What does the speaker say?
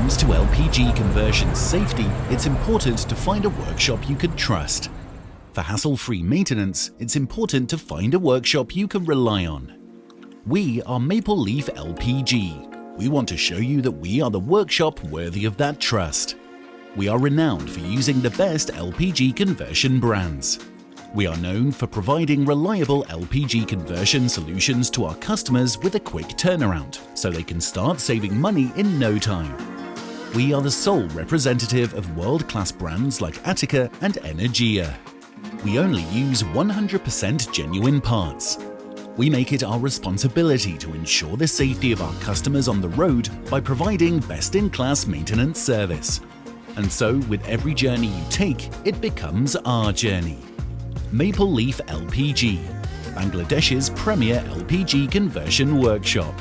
comes to LPG conversion safety, it's important to find a workshop you can trust. For hassle-free maintenance, it's important to find a workshop you can rely on. We are Maple Leaf LPG. We want to show you that we are the workshop worthy of that trust. We are renowned for using the best LPG conversion brands. We are known for providing reliable LPG conversion solutions to our customers with a quick turnaround, so they can start saving money in no time. We are the sole representative of world-class brands like Atiker and Energia. We only use 100% genuine parts. We make it our responsibility to ensure the safety of our customers on the road by providing best-in-class maintenance service. And so, with every journey you take, it becomes our journey. Maple Leaf LPG, Bangladesh's premier LPG conversion workshop.